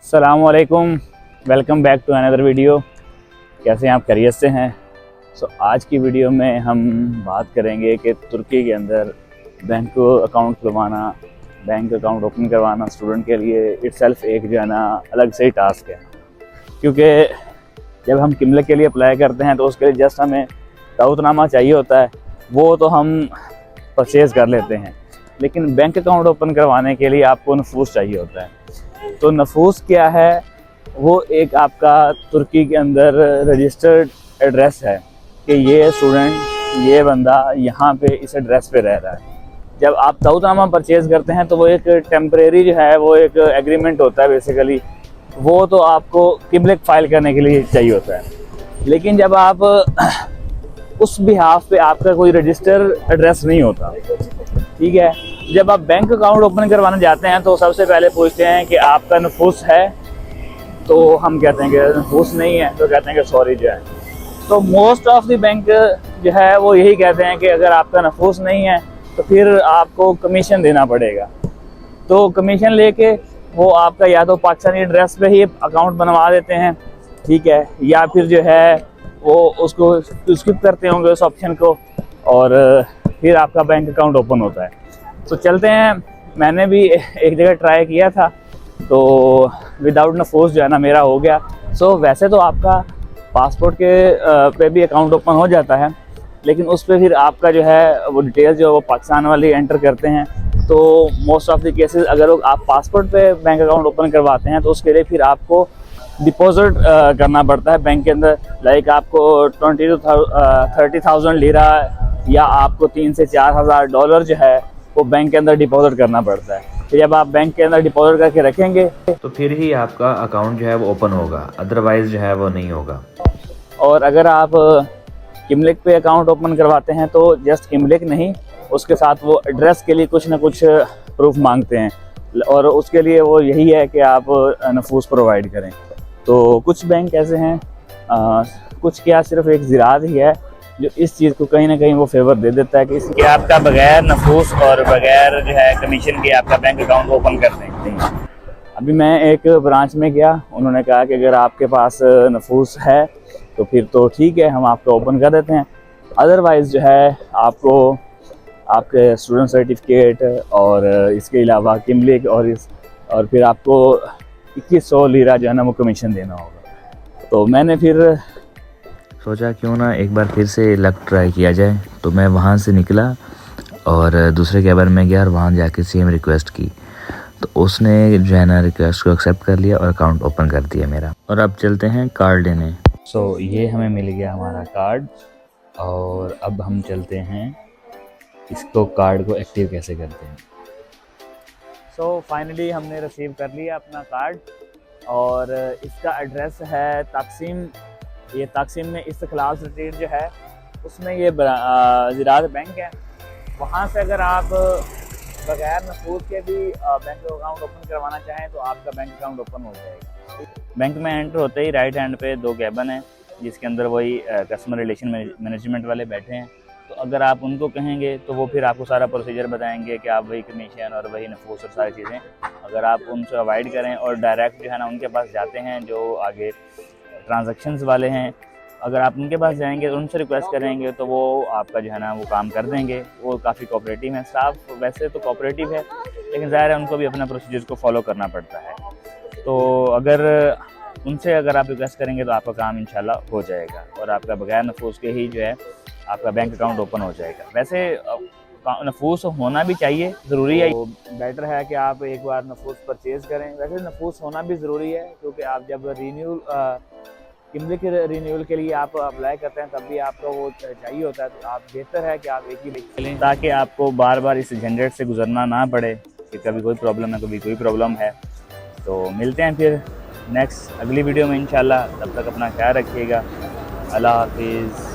अस्सलामुअलैकुम, welcome back to another video. कैसे हैं आप? खैरियत से हैं? आज की वीडियो में हम बात करेंगे कि तुर्की के अंदर बैंक अकाउंट खुलवाना, बैंक अकाउंट ओपन करवाना स्टूडेंट के लिए इटसेल्फ एक जो है ना अलग से ही टास्क है। क्योंकि जब हम किमलक के लिए अप्लाई करते हैं तो उसके लिए जस्ट हमें दावतनामा चाहिए होता है, वो तो हम परचेज़ कर लेते हैं, लेकिन बैंक अकाउंट ओपन करवाने के लिए आपको नफूस चाहिए होता है। तो नफूस क्या है? वो एक आपका तुर्की के अंदर रजिस्टर्ड एड्रेस है कि ये स्टूडेंट, ये बंदा यहाँ पे इस एड्रेस पे रह रहा है। जब आप दावतनामा परचेज़ करते हैं तो वो एक टेम्परेरी जो है वो एक एग्रीमेंट होता है बेसिकली, वो तो आपको किमलक फाइल करने के लिए चाहिए होता है। लेकिन जब आप उस बिहाफ पे आपका कोई रजिस्टर एड्रेस नहीं होता, ठीक है, जब आप बैंक अकाउंट ओपन करवाने जाते हैं तो सबसे पहले पूछते हैं कि आपका नफूस है, तो हम कहते हैं कि नफूस नहीं है, तो कहते हैं कि सॉरी जो है। तो मोस्ट ऑफ द बैंक जो है वो यही कहते हैं कि अगर आपका नफूस नहीं है तो फिर आपको कमीशन देना पड़ेगा। तो कमीशन लेके वो आपका या तो पाकिस्तानी एड्रेस पे ही अकाउंट बनवा देते हैं, ठीक है, या फिर जो है वो उसको स्किप करते होंगे उस ऑप्शन को, और फिर आपका बैंक अकाउंट ओपन होता है। तो चलते हैं, मैंने भी एक जगह ट्राई किया था तो विदाउट नफूस जो है ना मेरा हो गया। वैसे तो आपका पासपोर्ट के पे भी अकाउंट ओपन हो जाता है, लेकिन उस पर फिर आपका जो है वो डिटेल्स जो है वो पाकिस्तान वाले एंटर करते हैं। तो मोस्ट ऑफ द केसेस अगर आप पासपोर्ट पे बैंक अकाउंट ओपन करवाते हैं तो उसके लिए फिर आपको डिपॉजिट करना पड़ता है बैंक के अंदर, लाइक आपको 20 to 30,000 लीरा या आपको 3 से 4,000 डॉलर जो है वो बैंक के अंदर डिपॉजिट करना पड़ता है। तो जब आप बैंक के अंदर डिपॉजिट करके रखेंगे तो फिर ही आपका अकाउंट जो है वो ओपन होगा, अदरवाइज जो है वो नहीं होगा। और अगर आप किमलक पे अकाउंट ओपन करवाते हैं तो जस्ट किमलक नहीं, उसके साथ वो एड्रेस के लिए कुछ ना कुछ प्रूफ मांगते हैं, और उसके लिए वो यही है कि आप नफूस प्रोवाइड करें। तो कुछ बैंक ऐसे हैं, कुछ क्या सिर्फ एक ज़रात ही है जो इस चीज़ को कहीं ना कहीं वो फेवर दे देता है कि आपका बगैर नफूस और बगैर जो है कमीशन के आपका बैंक अकाउंट ओपन कर सकते हैं। अभी मैं एक ब्रांच में गया, उन्होंने कहा कि अगर आपके पास नफूस है तो फिर तो ठीक है, हम आपको ओपन कर देते हैं, अदरवाइज़ जो है आपको आपके स्टूडेंट सर्टिफिकेट और इसके अलावा किमलक और फिर आपको 2100 लीरा जो है ना वो कमीशन देना होगा। तो मैंने फिर सोचा क्यों ना एक बार फिर से लक ट्राई किया जाए। तो मैं वहाँ से निकला और दूसरे कैबिन में गया और वहाँ जाके सेम रिक्वेस्ट की, तो उसने जो है ना रिक्वेस्ट को एक्सेप्ट कर लिया और अकाउंट ओपन कर दिया मेरा। और अब चलते हैं कार्ड लेने। ये हमें मिल गया हमारा कार्ड, और अब हम चलते हैं इसको कार्ड को एक्टिव कैसे करते हैं। फाइनली हमने रिसीव कर लिया अपना कार्ड, और इसका एड्रेस है ताकसीम। ये ताकसीम में इस्तिकलाल स्ट्रीट जो है उसमें ये ज़रात बैंक है। वहाँ से अगर आप बगैर नफूस के भी बैंक अकाउंट ओपन करवाना चाहें तो आपका बैंक अकाउंट ओपन हो जाएगा। बैंक में एंटर होते ही राइट हैंड पे 2 कैबिन है जिसके अंदर वही कस्टमर रिलेशन मैनेजमेंट वाले बैठे हैं। तो अगर आप उनको कहेंगे तो वो फिर आपको सारा प्रोसीजर बताएंगे कि आप वही कमीशन और वही नफूस और सारी चीज़ें, अगर आप उनसे अवॉइड करें और डायरेक्ट जो है ना उनके पास जाते हैं जो आगे ट्रांजैक्शंस वाले हैं, अगर आप उनके पास जाएंगे तो उनसे रिक्वेस्ट करेंगे तो वो आपका जो है ना वो काम कर देंगे। वो काफ़ी कोऑपरेटिव है, स्टाफ वैसे तो कोऑपरेटिव है, लेकिन ज़ाहिर है उनको भी अपना प्रोसीजर को फॉलो करना पड़ता है। तो अगर उनसे अगर आप रिक्वेस्ट करेंगे तो आपका काम इंशाल्लाह हो जाएगा और आपका बगैर नफूस के ही जो है आपका बैंक अकाउंट ओपन हो जाएगा। वैसे नफूस होना भी चाहिए, ज़रूरी है, तो बेटर है कि आप एक बार नफूस परचेज़ करें। वैसे नफूस होना भी ज़रूरी है क्योंकि आप जब किमलक के रिन्यूअल के लिए आप अप्लाई करते हैं तब भी आपको वो चाहिए होता है। तो आप बेहतर है कि आप एक ही लेके चलें ताकि आपको बार बार इस झंझट से गुजरना ना पड़े कि कभी कोई प्रॉब्लम है, कभी कोई प्रॉब्लम है। तो मिलते हैं फिर नेक्स्ट अगली वीडियो में इंशाल्लाह। तब तक अपना ख्याल रखिएगा। अल्लाह हाफिज़।